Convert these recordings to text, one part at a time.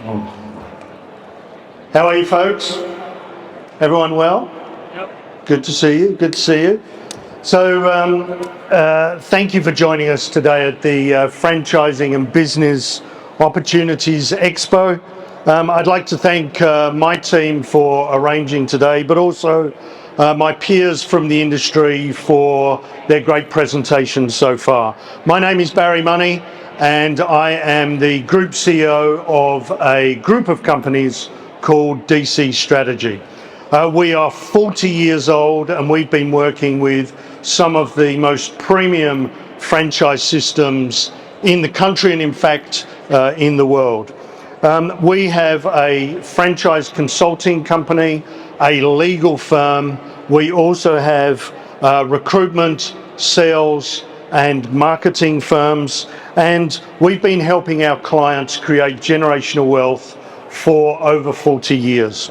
How are you, folks? Everyone well? Yep. Good to see you. Good to see you. So, thank you for joining us today at the Franchising and Business Opportunities Expo. I'd like to thank my team for arranging today, but also my peers from the industry for their great presentations so far. My name is Barry Money, and I am the Group CEO of a group of companies called DC Strategy. We are 40 years old, and we've been working with some of the most premium franchise systems in the country and, in fact, in the world. We have a franchise consulting company, a legal firm. We also have recruitment, sales, and marketing firms, and we've been helping our clients create generational wealth for over 40 years.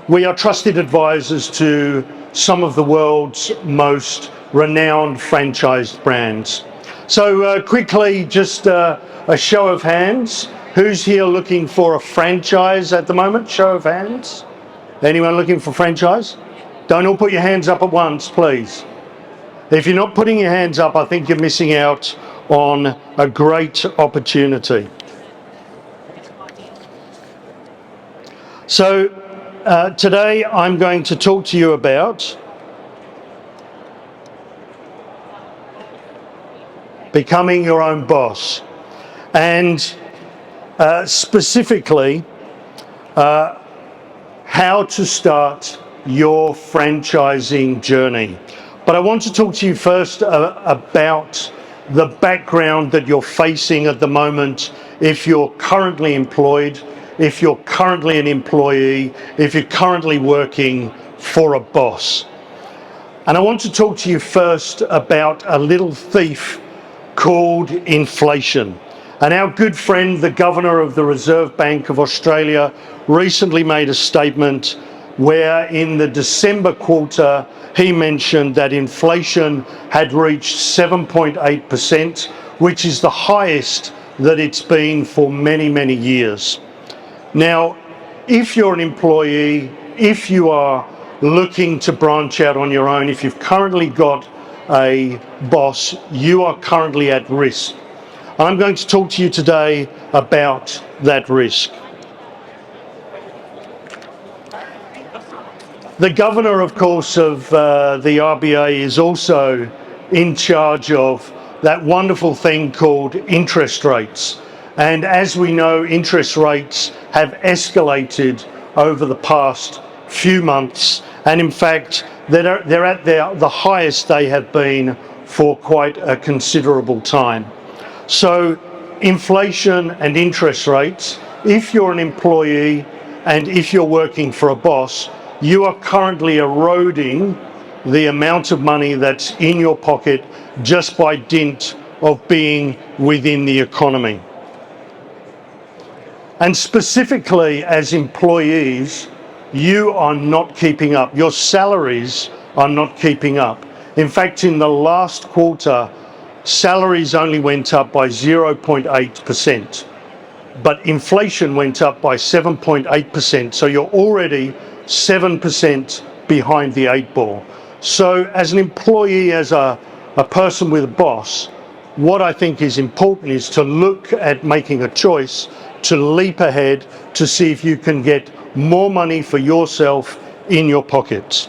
We are trusted advisors to some of the world's most renowned franchise brands. So quickly, just a show of hands. Who's here looking for a franchise at the moment? Show of hands. Anyone looking for franchise? Don't all put your hands up at once, please. If you're not putting your hands up, I think you're missing out on a great opportunity. So today I'm going to talk to you about becoming your own boss, and specifically how to start your franchising journey. But I want to talk to you first about the background that you're facing at the moment if you're currently employed, if you're currently an employee, if you're currently working for a boss. And I want to talk to you first about a little thief called inflation. And our good friend, the Governor of the Reserve Bank of Australia, recently made a statement where in the December quarter, he mentioned that inflation had reached 7.8%, which is the highest that it's been for many, many years. Now, if you're an employee, if you are looking to branch out on your own, if you've currently got a boss, you are currently at risk. I'm going to talk to you today about that risk. The governor, of course, of the RBA is also in charge of that wonderful thing called interest rates. And as we know, interest rates have escalated over the past few months. And in fact, they're at the highest they have been for quite a considerable time. So inflation and interest rates, if you're an employee and if you're working for a boss, you are currently eroding the amount of money that's in your pocket just by dint of being within the economy. And specifically as employees, you are not keeping up. Your salaries are not keeping up. In fact, in the last quarter, salaries only went up by 0.8%, but inflation went up by 7.8%. So you're already 7% behind the 8 ball. So as an employee, as a person with a boss, what I think is important is to look at making a choice to leap ahead to see if you can get more money for yourself in your pockets.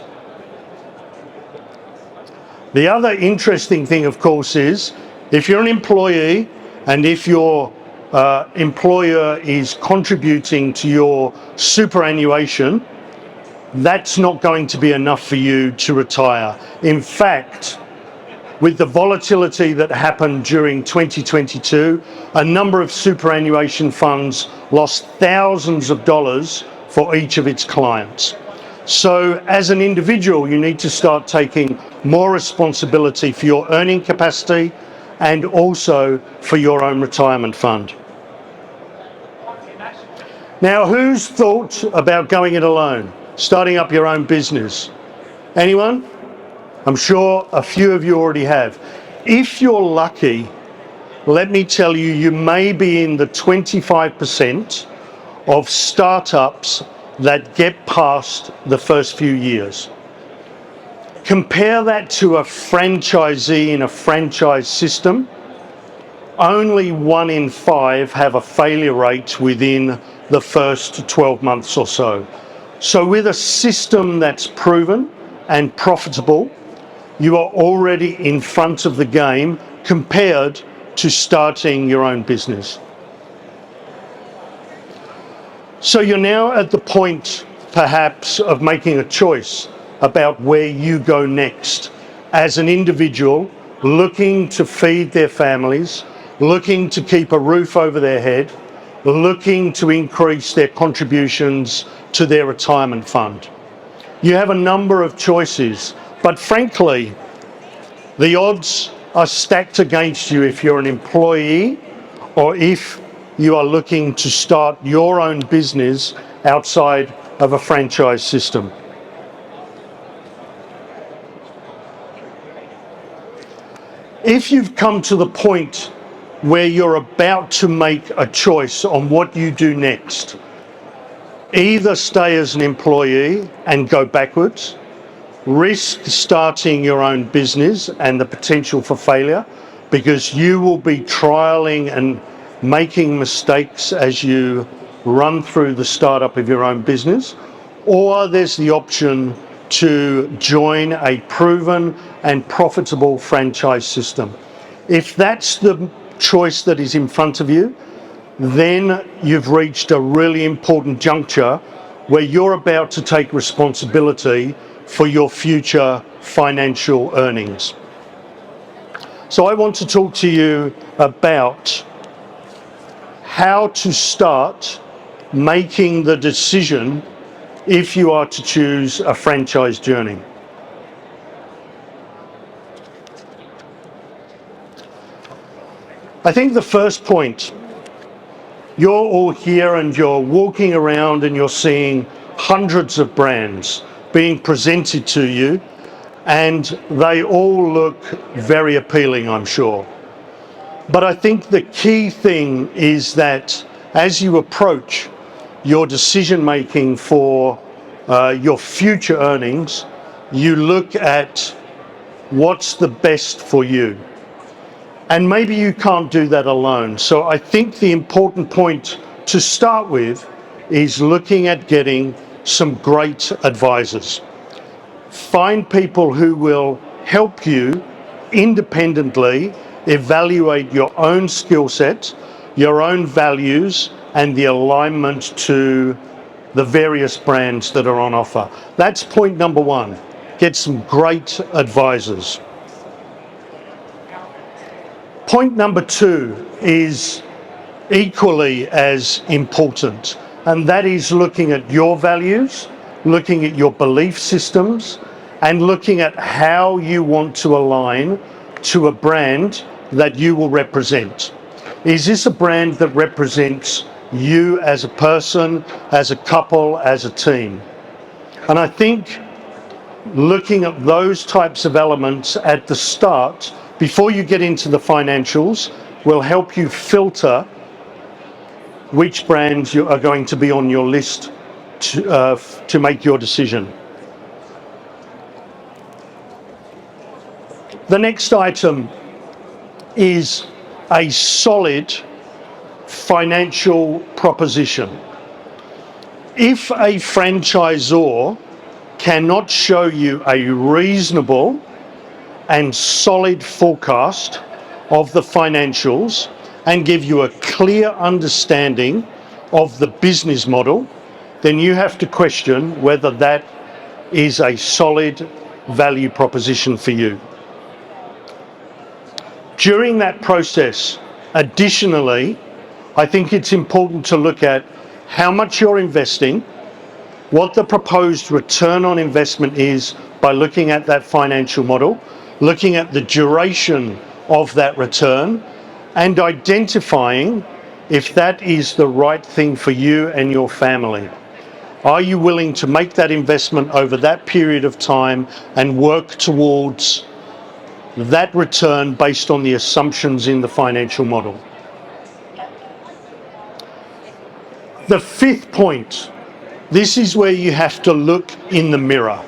The other interesting thing, of course, is if you're an employee and if your employer is contributing to your superannuation, that's not going to be enough for you to retire. In fact, with the volatility that happened during 2022, a number of superannuation funds lost thousands of dollars for each of its clients. So as an individual, you need to start taking more responsibility for your earning capacity and also for your own retirement fund. Now, who's thought about going it alone, starting up your own business? Anyone? I'm sure a few of you already have. If you're lucky, let me tell you, you may be in the 25% of startups that get past the first few years. Compare that to a franchisee in a franchise system. Only 1 in 5 have a failure rate within the first 12 months or so. So with a system that's proven and profitable, you are already in front of the game compared to starting your own business. So you're now at the point, perhaps, of making a choice about where you go next as an individual looking to feed their families, looking to keep a roof over their head, looking to increase their contributions to their retirement fund. You have a number of choices, but frankly, the odds are stacked against you if you're an employee or if you are looking to start your own business outside of a franchise system. If you've come to the point where you're about to make a choice on what you do next, either stay as an employee and go backwards, risk starting your own business and the potential for failure, because you will be trialing and making mistakes as you run through the startup of your own business, or there's the option to join a proven and profitable franchise system. If that's the choice that is in front of you, then you've reached a really important juncture where you're about to take responsibility for your future financial earnings. So I want to talk to you about how to start making the decision if you are to choose a franchise journey. I think the first point, you're all here and you're walking around and you're seeing hundreds of brands being presented to you, and they all look very appealing, I'm sure. But I think the key thing is that as you approach your decision making for your future earnings, you look at what's the best for you. And maybe you can't do that alone. So I think the important point to start with is looking at getting some great advisors. Find people who will help you independently evaluate your own skill set, your own values, and the alignment to the various brands that are on offer. That's point number one. Get some great advisors. Point number two is equally as important, and that is looking at your values, looking at your belief systems, and looking at how you want to align to a brand that you will represent. Is this a brand that represents you as a person, as a couple, as a team? And I think looking at those types of elements at the start, before you get into the financials, will help you filter which brands are going to be on your list to make your decision. The next item is a solid financial proposition. If a franchisor cannot show you a reasonable and solid forecast of the financials and give you a clear understanding of the business model, then you have to question whether that is a solid value proposition for you. During that process, additionally, I think it's important to look at how much you're investing, what the proposed return on investment is by looking at that financial model, looking at the duration of that return, and identifying if that is the right thing for you and your family. Are you willing to make that investment over that period of time and work towards that return based on the assumptions in the financial model. The fifth point, this is where you have to look in the mirror.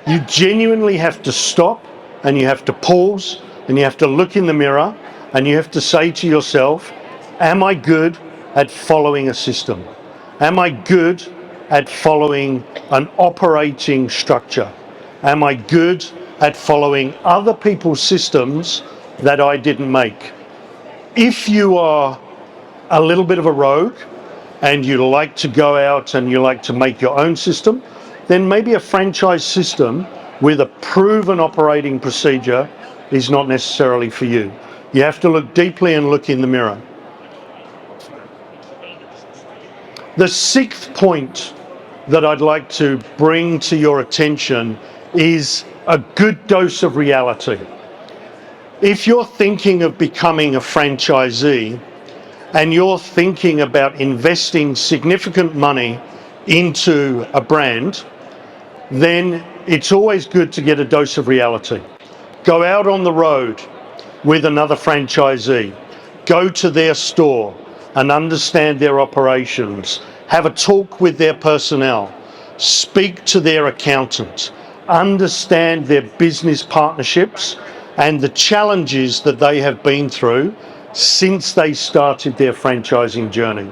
You genuinely have to stop and you have to pause and you have to look in the mirror and you have to say to yourself, am I good at following a system? Am I good at following an operating structure? Am I good at following other people's systems that I didn't make? If you are a little bit of a rogue and you like to go out and you like to make your own system, then maybe a franchise system with a proven operating procedure is not necessarily for you. You have to look deeply and look in the mirror. The sixth point that I'd like to bring to your attention is a good dose of reality. If you're thinking of becoming a franchisee and you're thinking about investing significant money into a brand, then it's always good to get a dose of reality. Go out on the road with another franchisee. Go to their store and understand their operations. Have a talk with their personnel. Speak to their accountant. Understand their business partnerships and the challenges that they have been through since they started their franchising journey.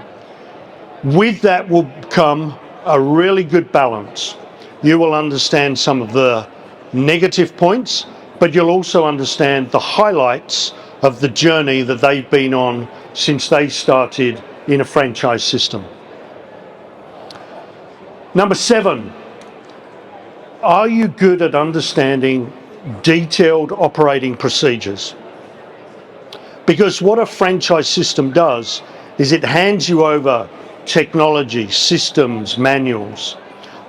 With that will come a really good balance. You will understand some of the negative points, but you'll also understand the highlights of the journey that they've been on since they started in a franchise system. Number 7, are you good at understanding detailed operating procedures? Because what a franchise system does is it hands you over technology, systems, manuals.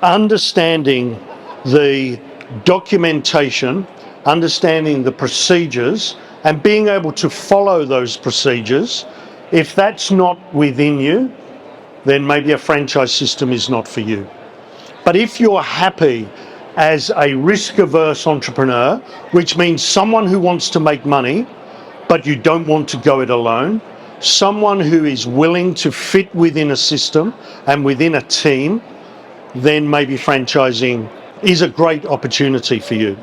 Understanding the documentation, understanding the procedures, and being able to follow those procedures, if that's not within you, then maybe a franchise system is not for you. But if you're happy as a risk-averse entrepreneur, which means someone who wants to make money, but you don't want to go it alone, someone who is willing to fit within a system and within a team, then maybe franchising is a great opportunity for you.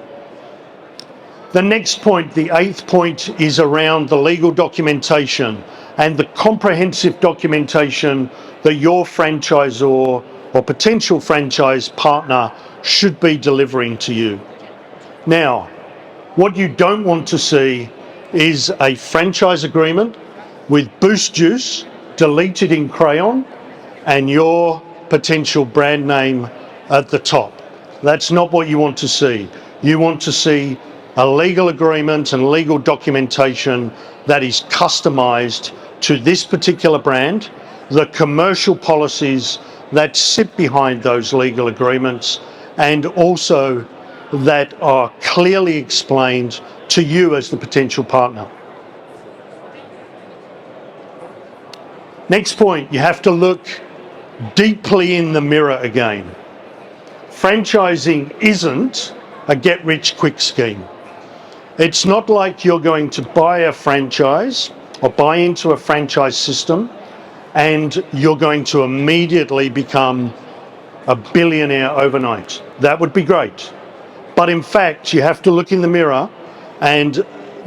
The next point, the 8th point, is around the legal documentation and the comprehensive documentation that your franchisor or potential franchise partner should be delivering to you. Now, what you don't want to see is a franchise agreement with Boost Juice deleted in crayon and your potential brand name at the top. That's not what you want to see. You want to see a legal agreement and legal documentation that is customized to this particular brand, the commercial policies that sit behind those legal agreements, and also that are clearly explained to you as the potential partner. Next point, you have to look deeply in the mirror again. Franchising isn't a get-rich-quick scheme. It's not like you're going to buy a franchise or buy into a franchise system and you're going to immediately become a billionaire overnight. That would be great. But in fact, you have to look in the mirror and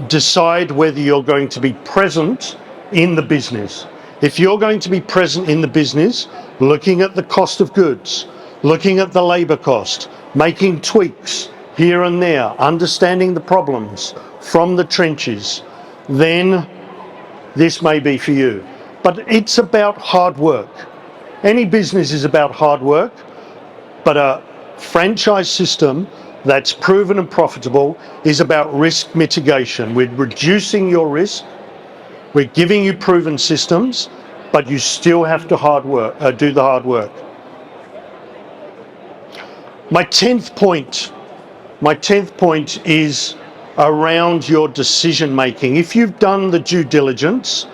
decide whether you're going to be present in the business. If you're going to be present in the business, looking at the cost of goods, looking at the labor cost, making tweaks here and there, understanding the problems from the trenches, then this may be for you. But it's about hard work. Any business is about hard work, but a franchise system that's proven and profitable is about risk mitigation. We're reducing your risk, we're giving you proven systems, but you still have to do the hard work. My 10th point is around your decision making. If you've done the due diligence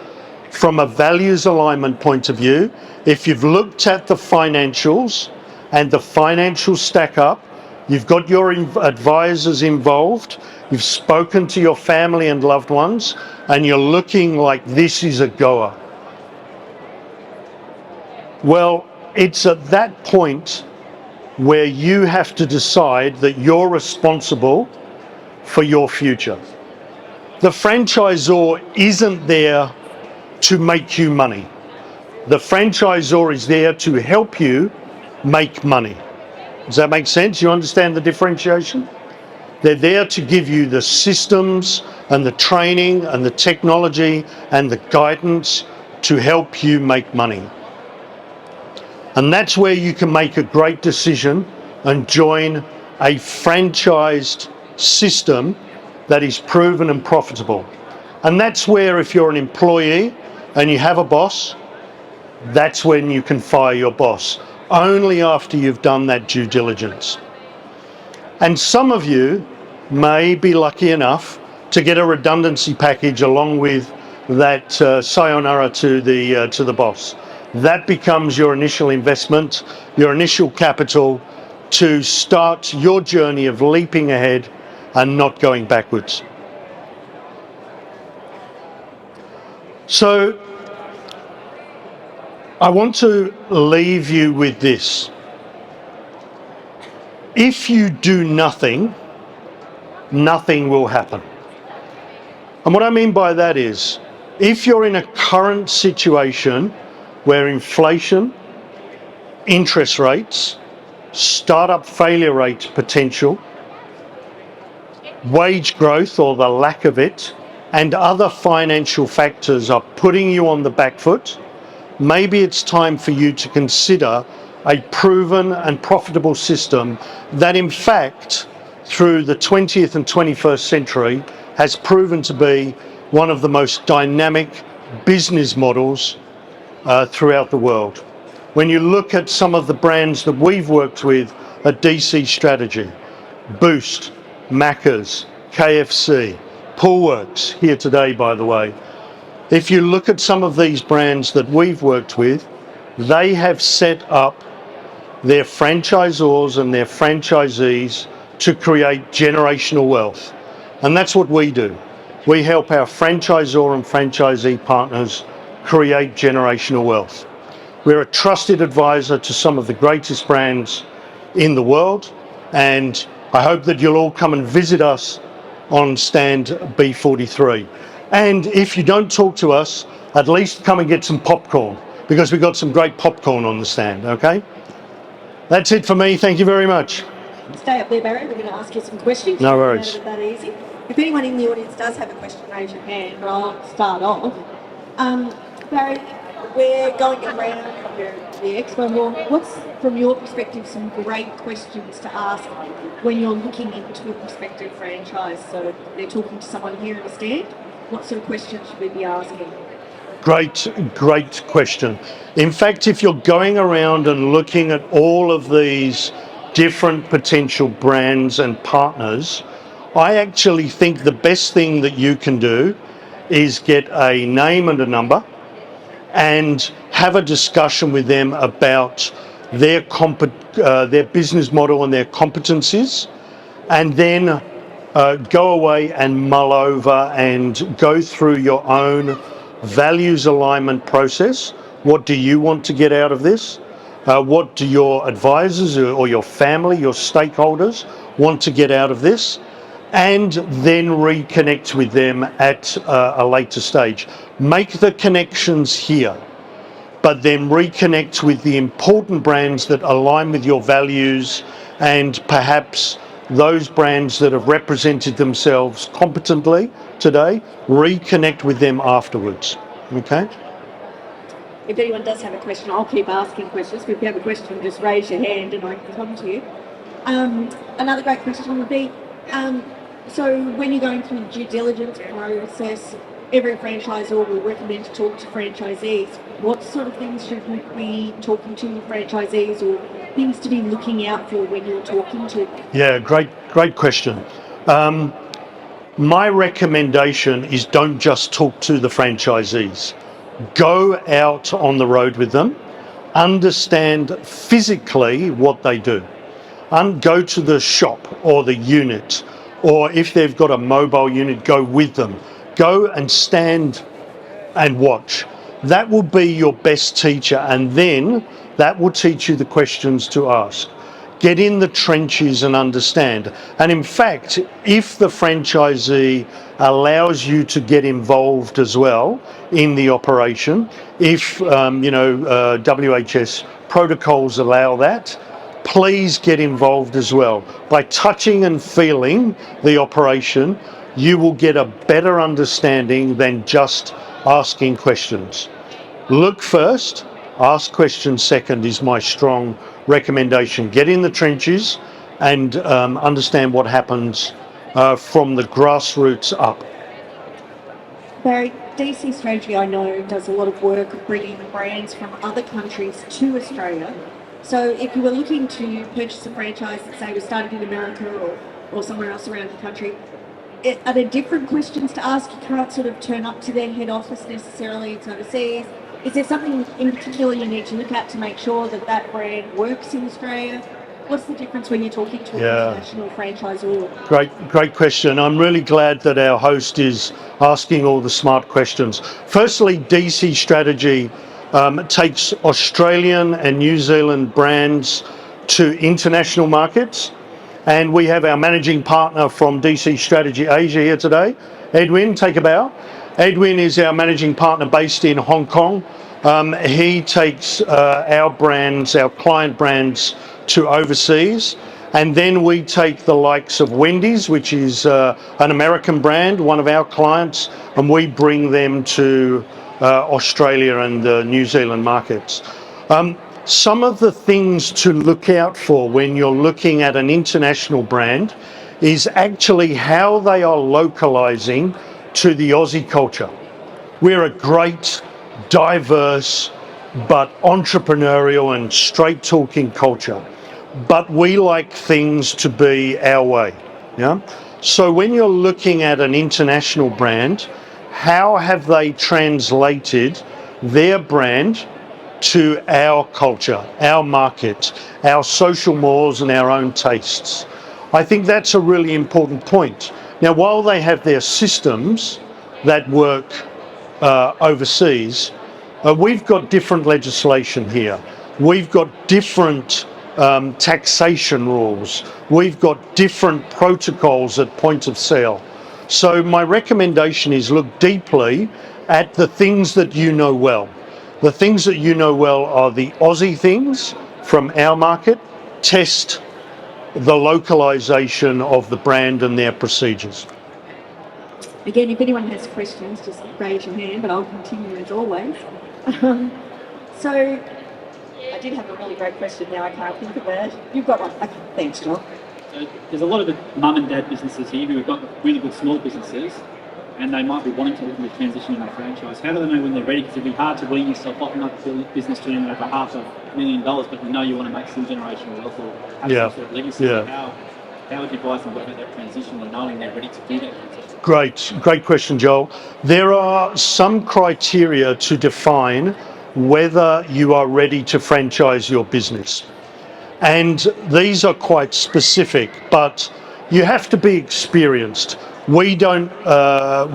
from a values alignment point of view, if you've looked at the financials and the financials stack up, you've got your advisors involved, you've spoken to your family and loved ones, and you're looking like this is a goer. Well, it's at that point where you have to decide that you're responsible for your future. The franchisor isn't there to make you money. The franchisor is there to help you make money. Does that make sense? You understand the differentiation? They're there to give you the systems and the training and the technology and the guidance to help you make money. And that's where you can make a great decision and join a franchised system that is proven and profitable. And that's where, if you're an employee and you have a boss, that's when you can fire your boss, only after you've done that due diligence. And some of you may be lucky enough to get a redundancy package along with that sayonara to the boss. That becomes your initial investment, your initial capital to start your journey of leaping ahead and not going backwards. So I want to leave you with this. If you do nothing, nothing will happen. And what I mean by that is, if you're in a current situation where inflation, interest rates, startup failure rate potential, wage growth or the lack of it, and other financial factors are putting you on the back foot, maybe it's time for you to consider a proven and profitable system that, in fact, through the 20th and 21st century, has proven to be one of the most dynamic business models throughout the world. When you look at some of the brands that we've worked with at DC Strategy, Boost, Macca's, KFC, Poolworks, here today by the way, if you look at some of these brands that we've worked with, they have set up their franchisors and their franchisees to create generational wealth. And that's what we do. We help our franchisor and franchisee partners create generational wealth. We're a trusted advisor to some of the greatest brands in the world, and I hope that you'll all come and visit us on stand B43. And if you don't talk to us, at least come and get some popcorn, because we've got some great popcorn on the stand, okay? That's it for me. Thank you very much. Stay up there, Barry. We're going to ask you some questions. No worries. That easy. If anyone in the audience does have a question, raise your hand, but I'll start off. Barry, we're going around the expo hall. What's, from your perspective, some great questions to ask when you're looking into a prospective franchise? So they're talking to someone here in the stand. What sort of questions should we be asking? Great question. In fact, if you're going around and looking at all of these different potential brands and partners, I actually think the best thing that you can do is get a name and a number and have a discussion with them about their business model and their competencies, and then go away and mull over and go through your own values alignment process. What do you want to get out of this? What do your advisors or your family, your stakeholders want to get out of this? And then reconnect with them at a later stage. Make the connections here, but then reconnect with the important brands that align with your values, and perhaps those brands that have represented themselves competently today, reconnect with them afterwards, okay? If anyone does have a question, I'll keep asking questions. If you have a question, just raise your hand and I can come to you. Another great question would be, so when you're going through the due diligence process, every franchisor will recommend to talk to franchisees. What sort of things should we be talking to franchisees, or things to be looking out for when you're talking to them? Yeah, great question. My recommendation is don't just talk to the franchisees. Go out on the road with them, understand physically what they do. Go to the shop or the unit, or if they've got a mobile unit, go with them. Go and stand and watch. That will be your best teacher, and then that will teach you the questions to ask. Get in the trenches and understand. And in fact, if the franchisee allows you to get involved as well in the operation, if WHS protocols allow that, please get involved as well. By touching and feeling the operation, you will get a better understanding than just asking questions. Look first, ask questions second is my strong recommendation. Get in the trenches and understand what happens from the grassroots up. Barry, DC Strategy, I know, does a lot of work bringing brands from other countries to Australia. So if you were looking to purchase a franchise that, say, was started in America or somewhere else around the country, are there different questions to ask? You can't sort of turn up to their head office necessarily, it's overseas. Is there something in particular you need to look at to make sure that that brand works in Australia? What's the difference when you're talking to an international franchisor? Great question. I'm really glad that our host is asking all the smart questions. Firstly, DC Strategy takes Australian and New Zealand brands to international markets. And we have our managing partner from DC Strategy Asia here today. Edwin, take a bow. Edwin is our managing partner based in Hong Kong. He takes our brands, our client brands, to overseas. And then we take the likes of Wendy's, which is an American brand, one of our clients, and we bring them to Australia and the New Zealand markets. Some of the things to look out for when you're looking at an international brand is actually how they are localizing to the Aussie culture. We're a great, diverse, but entrepreneurial and straight talking culture. But we like things to be our way. Yeah. So when you're looking at an international brand, how have they translated their brand to our culture, our market, our social mores and our own tastes? I think that's a really important point. Now, while they have their systems that work overseas, we've got different legislation here. We've got different taxation rules. We've got different protocols at point of sale. So my recommendation is look deeply at the things that you know well. The things that you know well are the Aussie things from our market. Test the localization of the brand and their procedures. Again, if anyone has questions, just raise your hand, but I'll continue as always. So, I did have a really great question now, I can't think of it. You've got one. Okay, thanks, Joel. There's a lot of the mum and dad businesses here who have got really good small businesses, and they might be wanting to look at the transition in a franchise. How do they know when they're ready? Because it'd be hard to wean yourself off another business doing over $500,000, but you know you want to make some generational wealth or have some sort of legacy. How would you advise them about that transition and knowing they're ready to do that transition? Great question, Joel. There are some criteria to define whether you are ready to franchise your business. And these are quite specific, but you have to be experienced. We don't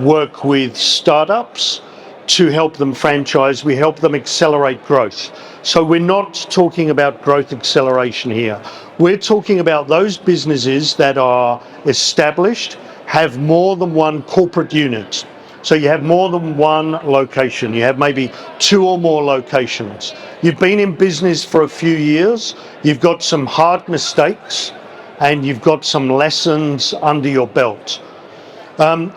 work with startups to help them franchise, we help them accelerate growth. So we're not talking about growth acceleration here. We're talking about those businesses that are established, have more than one corporate unit. So you have more than one location. You have maybe 2 or more locations. You've been in business for a few years. You've got some hard mistakes and you've got some lessons under your belt.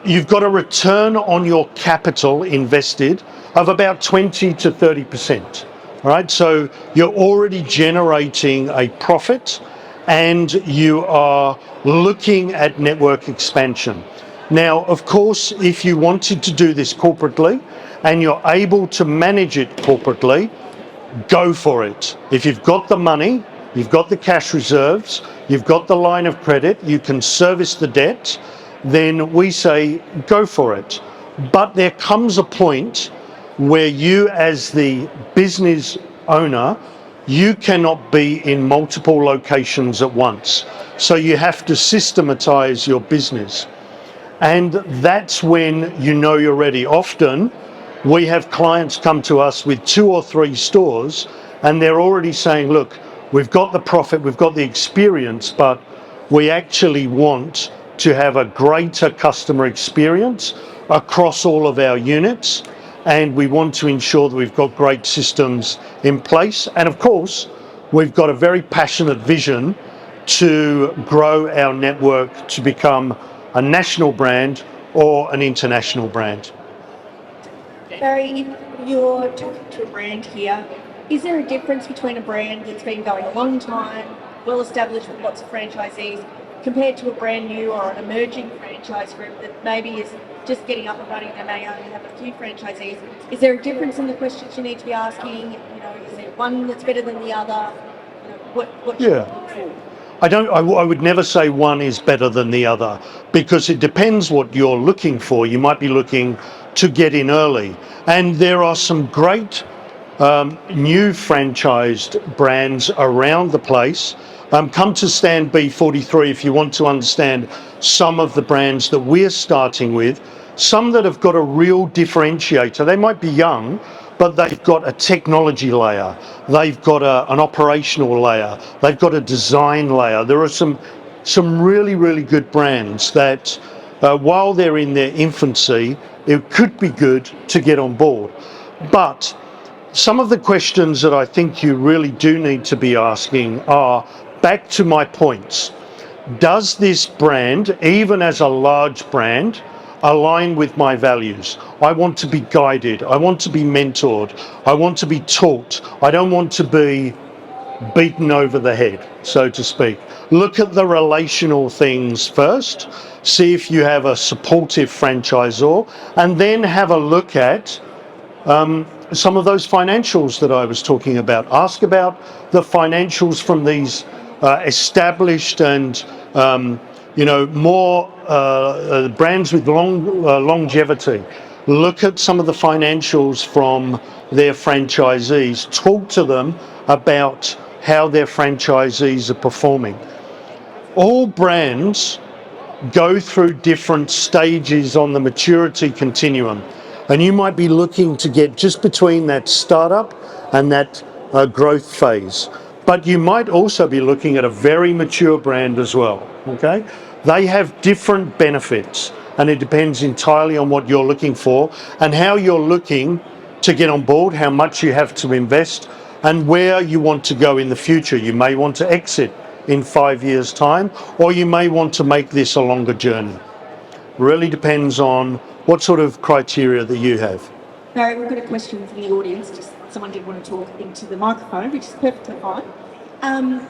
You've got a return on your capital invested of about 20 to 30%. All right, so you're already generating a profit and you are looking at network expansion. Now, of course, if you wanted to do this corporately and you're able to manage it corporately, go for it. If you've got the money, you've got the cash reserves, you've got the line of credit, you can service the debt, then we say go for it. But there comes a point where you as the business owner you cannot be in multiple locations at once. So you have to systematize your business. And that's when you know you're ready. Often we have clients come to us with 2 or 3 stores and they're already saying, look, we've got the profit, we've got the experience, but we actually want to have a greater customer experience across all of our units, and we want to ensure that we've got great systems in place. And of course, we've got a very passionate vision to grow our network to become a national brand or an international brand. Barry, if you're talking to a brand here, is there a difference between a brand that's been going a long time, well established with lots of franchisees, compared to a brand new or an emerging franchise group that maybe is just getting up and running, they may only have a few franchisees? Is there a difference in the questions you need to be asking? Is there one that's better than the other? What should you look for? I would never say one is better than the other, because it depends what you're looking for. You might be looking to get in early, and there are some great new franchised brands around the place. Come to Stand B43 if you want to understand some of the brands that we're starting with, some that have got a real differentiator. They might be young, but they've got a technology layer, they've got an operational layer, they've got a design layer. There are some really, really good brands that while they're in their infancy, it could be good to get on board. But some of the questions that I think you really do need to be asking are, back to my points, does this brand, even as a large brand, align with my values? I want to be guided, I want to be mentored, I want to be taught, I don't want to be beaten over the head, so to speak. Look at the relational things first, see if you have a supportive franchisor, and then have a look at some of those financials that I was talking about. Ask about the financials from these established and more brands with longevity. Look at some of the financials from their franchisees. Talk to them about how their franchisees are performing. All brands go through different stages on the maturity continuum, and you might be looking to get just between that startup and that growth phase. But you might also be looking at a very mature brand as well, okay? They have different benefits, and it depends entirely on what you're looking for and how you're looking to get on board, how much you have to invest, and where you want to go in the future. You may want to exit in 5 years' time, or you may want to make this a longer journey. Really depends on what sort of criteria that you have. Barry, we've got a question from the audience. Just someone did want to talk into the microphone, which is perfectly fine.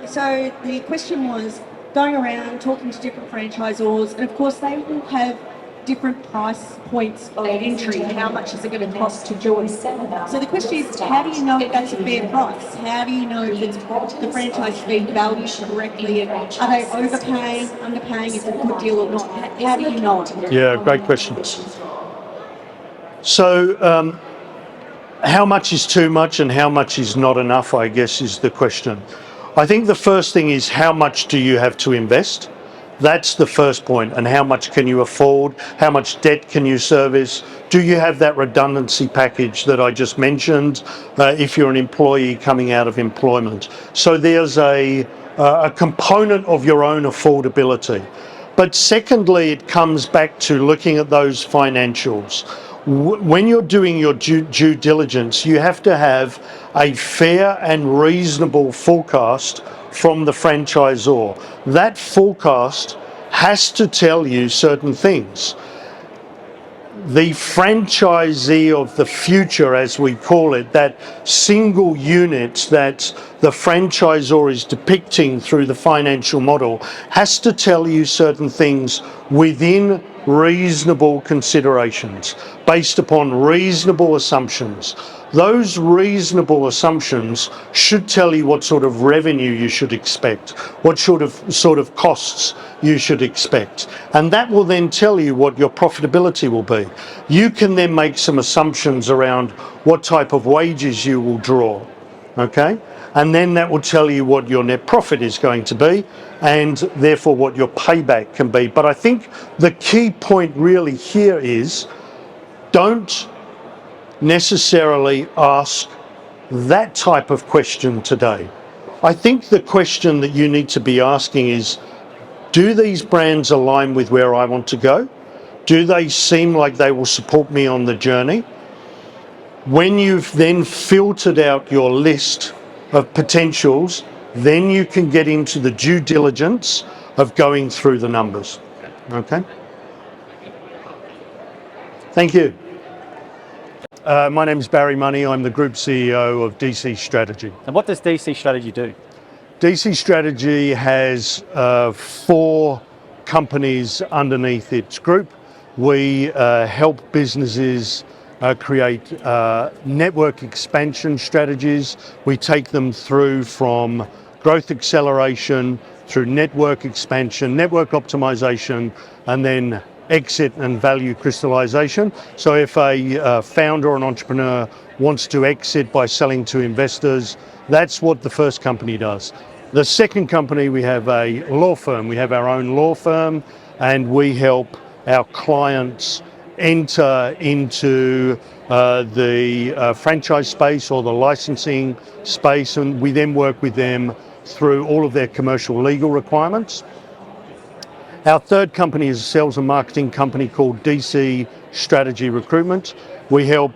So the question was going around talking to different franchisors, and of course they will have different price points of entry. How much is it going to cost to join? So the question is, how do you know if that's a fair price? How do you know if it's the franchise being valued correctly? And are they overpaying, underpaying? Is it a good deal or not? How do you know it? Yeah, great question. So how much is too much and how much is not enough, I guess, is the question. I think the first thing is, how much do you have to invest? That's the first point. And how much can you afford? How much debt can you service? Do you have that redundancy package that I just mentioned if you're an employee coming out of employment? So there's a component of your own affordability. But secondly, it comes back to looking at those financials. When you're doing your due diligence, you have to have a fair and reasonable forecast from the franchisor. That forecast has to tell you certain things. The franchisee of the future, as we call it, that single unit that the franchisor is depicting through the financial model, has to tell you certain things within reasonable considerations, based upon reasonable assumptions. Those reasonable assumptions should tell you what sort of revenue you should expect, what sort of costs you should expect, and that will then tell you what your profitability will be. You can then make some assumptions around what type of wages you will draw, okay? and then that will tell you what your net profit is going to be, and therefore what your payback can be. But I think the key point really here is, don't necessarily ask that type of question today. I think the question that you need to be asking is, do these brands align with where I want to go? Do they seem like they will support me on the journey? When you've then filtered out your list of potentials, then you can get into the due diligence of going through the numbers. Okay? Thank you. My name is Barry Money. I'm the Group CEO of DC Strategy. And what does DC Strategy do? DC Strategy has 4 companies underneath its group. We help businesses create network expansion strategies. We take them through from growth acceleration through network expansion, network optimization, and then exit and value crystallization. So if a founder or an entrepreneur wants to exit by selling to investors, that's what the first company does. The second company, we have a law firm. We have our own law firm, and we help our clients enter into the franchise space or the licensing space, and we then work with them through all of their commercial legal requirements. Our third company is a sales and marketing company called DC Strategy Recruitment. We help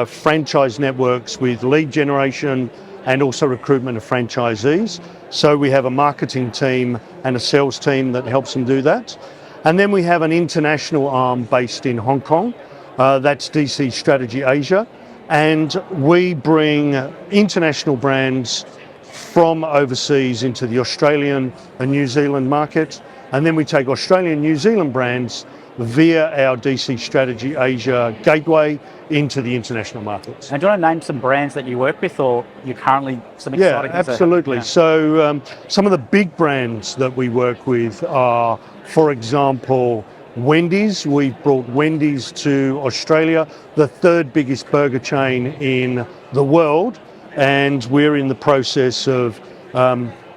franchise networks with lead generation and also recruitment of franchisees. So we have a marketing team and a sales team that helps them do that. And then we have an international arm based in Hong Kong. That's DC Strategy Asia. And we bring international brands from overseas into the Australian and New Zealand market. And then we take Australian and New Zealand brands via our DC Strategy Asia gateway into the international markets. And do you want to name some brands that you work with, or you're currently some exciting things? Absolutely. So some of the big brands that we work with are, for example, Wendy's. We've brought Wendy's to Australia, the 3rd biggest burger chain in the world, and we're in the process of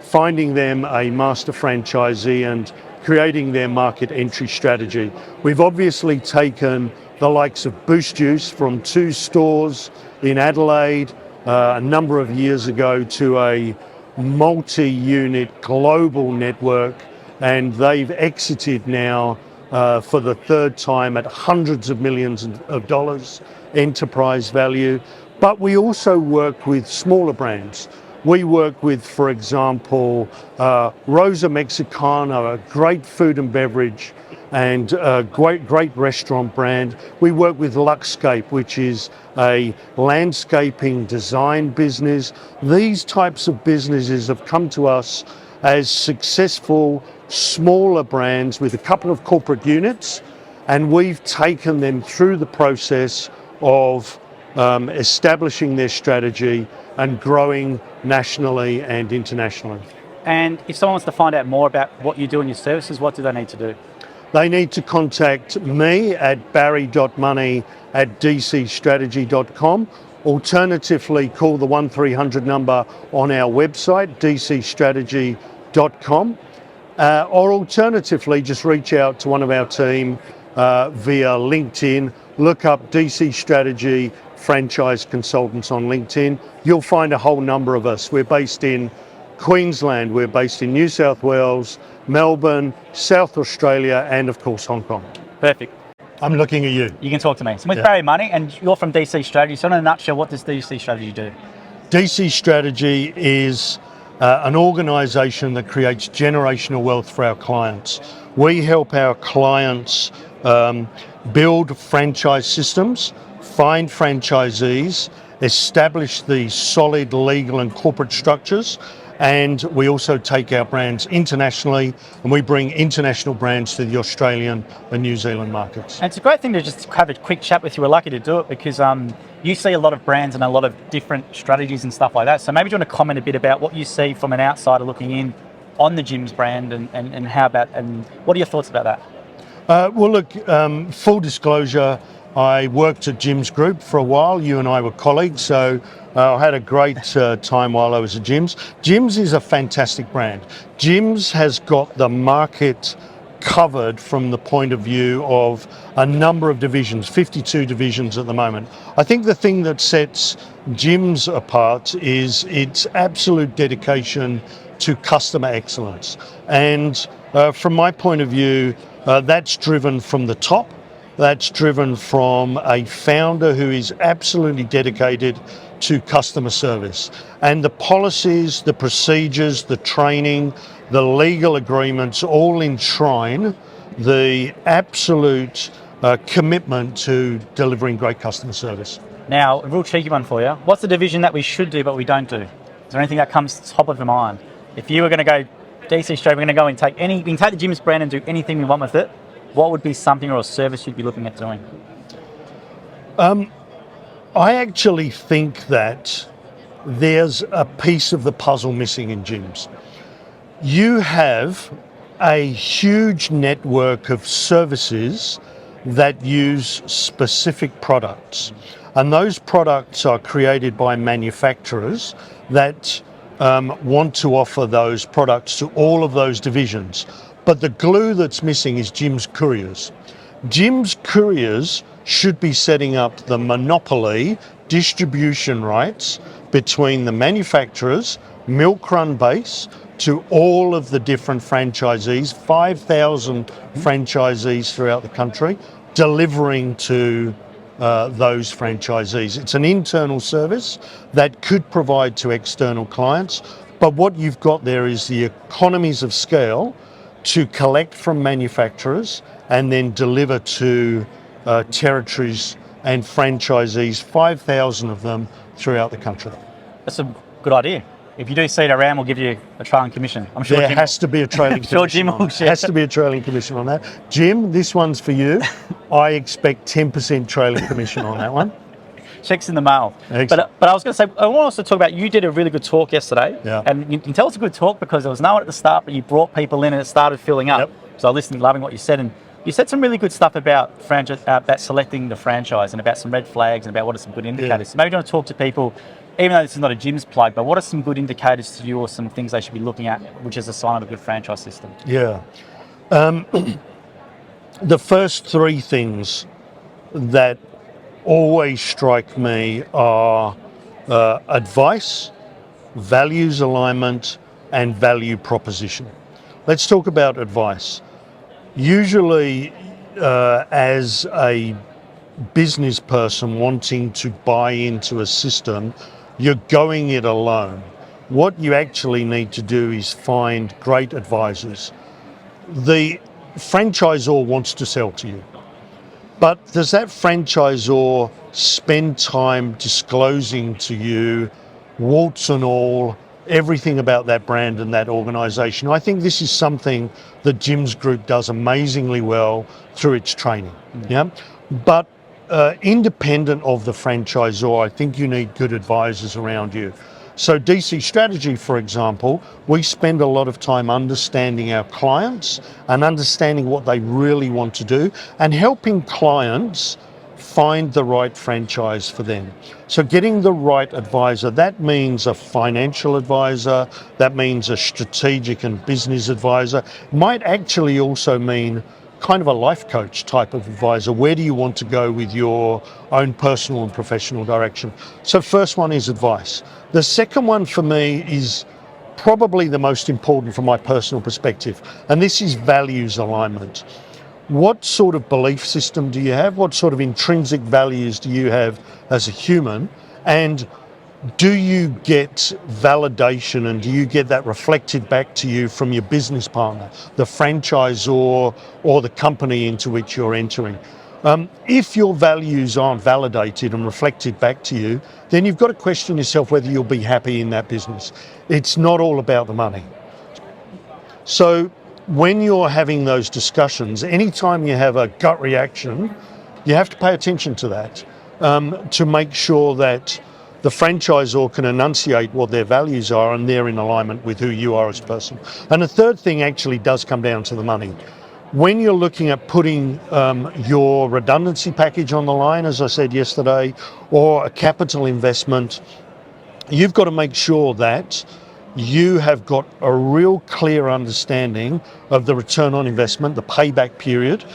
finding them a master franchisee and creating their market entry strategy. We've obviously taken the likes of Boost Juice from 2 stores in Adelaide a number of years ago to a multi-unit global network, and they've exited now for the 3rd time at hundreds of millions of dollars enterprise value. But we also work with smaller brands. We work with, for example, Rosa Mexicana, a great food and beverage and a great restaurant brand. We work with Luxscape, which is a landscaping design business. These types of businesses have come to us as successful smaller brands with a couple of corporate units, and we've taken them through the process of establishing their strategy and growing nationally and internationally. And if someone wants to find out more about what you do and your services, what do they need to do? They need to contact me at barry.money@dcstrategy.com. Alternatively, call the 1300 number on our website, dcstrategy.com. Or alternatively, just reach out to one of our team via LinkedIn. Look up DC Strategy Franchise Consultants on LinkedIn. You'll find a whole number of us. We're based in Queensland, we're based in New South Wales, Melbourne, South Australia, and of course Hong Kong. Perfect. I'm looking at you. You can talk to me. So with Barry Money, and you're from DC Strategy. So in a nutshell, what does DC Strategy do? DC Strategy is an organisation that creates generational wealth for our clients. We help our clients build franchise systems, find franchisees, establish the solid legal and corporate structures, and we also take our brands internationally, and we bring international brands to the Australian and New Zealand markets. And it's a great thing to just have a quick chat with you. We're lucky to do it because you see a lot of brands and a lot of different strategies and stuff like that. So maybe do you want to comment a bit about what you see from an outsider looking in on the Jim's brand, and how about, and what are your thoughts about that? Well, look, full disclosure, I worked at Jim's Group for a while. You and I were colleagues, so I had a great time while I was at Jim's. Jim's is a fantastic brand. Jim's has got the market covered from the point of view of a number of divisions, 52 divisions at the moment. I think the thing that sets Jim's apart is its absolute dedication to customer excellence. And from my point of view, that's driven from the top. That's driven from a founder who is absolutely dedicated to customer service. And the policies, the procedures, the training, the legal agreements all enshrine the absolute commitment to delivering great customer service. Now, a real cheeky one for you. What's the division that we should do but we don't do? Is there anything that comes top of your mind? If you were going to go DC straight, we're going to go and take we can take the Jim's brand and do anything we want with it. What would be something or a service you'd be looking at doing? I actually think that there's a piece of the puzzle missing in Jim's. You have a huge network of services that use specific products, and those products are created by manufacturers that want to offer those products to all of those divisions. But the glue that's missing is Jim's Couriers. Jim's Couriers should be setting up the monopoly distribution rights between the manufacturers, milk run base, to all of the different franchisees, 5,000 franchisees throughout the country, delivering to those franchisees. It's an internal service that could provide to external clients, but what you've got there is the economies of scale to collect from manufacturers and then deliver to territories and franchisees, 5,000 of them throughout the country. That's a good idea. If you do see it around, we'll give you a trailing commission. I'm sure There Jim has to be a trailing commission. sure Jim will on share. has to be a trailing commission on that. Jim, this one's for you. I expect 10% trailing commission on that one. Checks in the mail. Excellent. But I was going to say, I want us to talk about, you did a really good talk yesterday. Yeah. And you can tell it's a good talk because there was no one at the start, but you brought people in and it started filling up. Yep. So I listened, loving what you said. And you said some really good stuff about about selecting the franchise and about some red flags and about what are some good indicators. Yeah. So maybe you want to talk to people, even though this is not a Jim's plug, but what are some good indicators to you or some things they should be looking at, which is a sign of a good franchise system? Yeah. The first three things that always strike me are advice, values alignment, and value proposition. Let's talk about advice. Usually, as a business person wanting to buy into a system, you're going it alone. What you actually need to do is find great advisors. The franchisor wants to sell to you, but does that franchisor spend time disclosing to you, warts and all, everything about that brand and that organisation? I think this is something that Jim's Group does amazingly well through its training. Yeah, but independent of the franchisor, I think you need good advisors around you. So DC Strategy, for example, we spend a lot of time understanding our clients and understanding what they really want to do and helping clients find the right franchise for them. So getting the right advisor, that means a financial advisor, that means a strategic and business advisor, might actually also mean kind of a life coach type of advisor. Where do you want to go with your own personal and professional direction? So first one is advice. The second one for me is probably the most important from my personal perspective, and this is values alignment. What sort of belief system do you have? What sort of intrinsic values do you have as a human? And do you get validation and do you get that reflected back to you from your business partner, the franchisor, or the company into which you're entering? If your values aren't validated and reflected back to you, then you've got to question yourself whether you'll be happy in that business. It's not all about the money. So when you're having those discussions, anytime you have a gut reaction, you have to pay attention to that to make sure that the franchisor can enunciate what their values are and they're in alignment with who you are as a person. And the third thing actually does come down to the money. when you're looking at putting your redundancy package on the line, as I said yesterday, or a capital investment, you've got to make sure that you have got a real clear understanding of the return on investment, the payback period,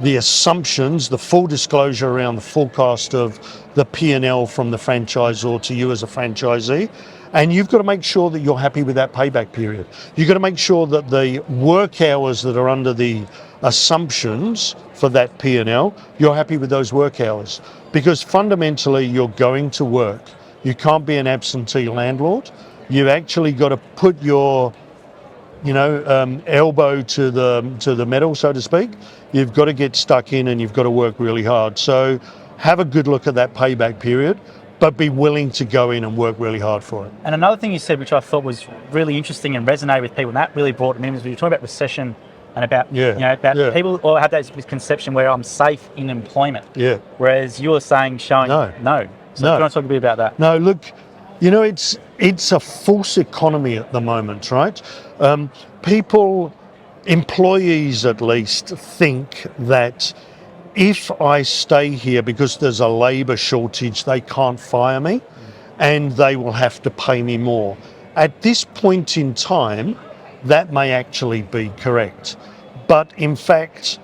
the assumptions, the full disclosure around the forecast of the P&L from the franchisor to you as a franchisee. And you've got to make sure that you're happy with that payback period. You've got to make sure that the work hours that are under the assumptions for that P&L, you're happy with those work hours. Because fundamentally, you're going to work. You can't be an absentee landlord. You've actually got to put your elbow to the metal, so to speak. You've got to get stuck in and you've got to work really hard. So have a good look at that payback period, but be willing to go in and work really hard for it. And another thing you said, which I thought was really interesting and resonated with people, and that really brought me in, was when you were talking about recession and about people or have that misconception where I'm safe in employment. Yeah. Whereas you were saying, showing no. So No. do you want to talk a bit about that? No, look, it's a false economy at the moment, right? Employees at least, think that if I stay here because there's a labour shortage, they can't fire me and they will have to pay me more. At this point in time, that may actually be correct. But in fact,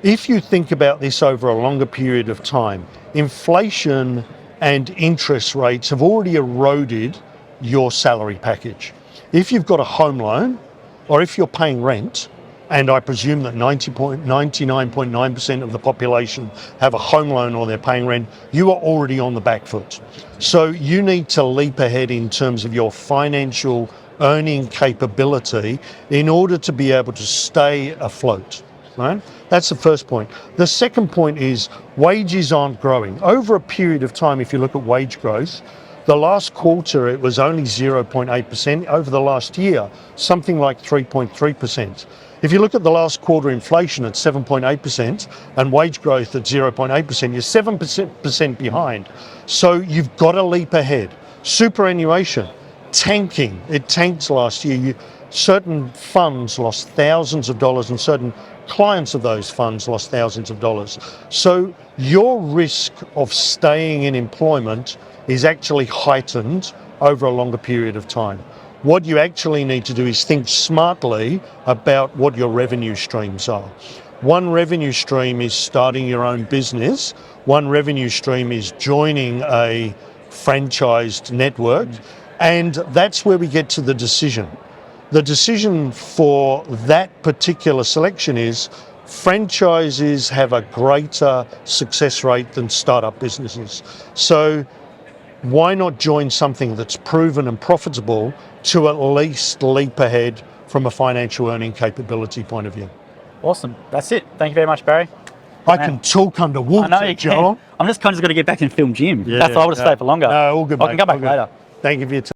if you think about this over a longer period of time, inflation and interest rates have already eroded your salary package. If you've got a home loan, or if you're paying rent, and I presume that 99.9% of the population have a home loan or they're paying rent, you are already on the back foot. So you need to leap ahead in terms of your financial earning capability in order to be able to stay afloat. Right? That's the first point. The second point is wages aren't growing. Over a period of time, if you look at wage growth, the last quarter it was only 0.8%. Over the last year, something like 3.3%. If you look at the last quarter inflation at 7.8% and wage growth at 0.8%, you're 7% behind. So you've got to leap ahead. Superannuation, tanking. It tanked last year. Certain funds lost thousands of dollars and certain clients of those funds lost thousands of dollars. So your risk of staying in employment is actually heightened over a longer period of time. What you actually need to do is think smartly about what your revenue streams are. One revenue stream is starting your own business. One revenue stream is joining a franchised network. And that's where we get to the decision. The decision for that particular selection is franchises have a greater success rate than startup businesses. So why not join something that's proven and profitable to at least leap ahead from a financial earning capability point of view? Awesome. That's it. Thank you very much, Barry. I can talk underwater, I know you Joel. can. I'm just kind of going to get back and film gym. Yeah, That's why I would have stayed for longer. No, all good, I mate. can come back All good. later. Thank you for your time.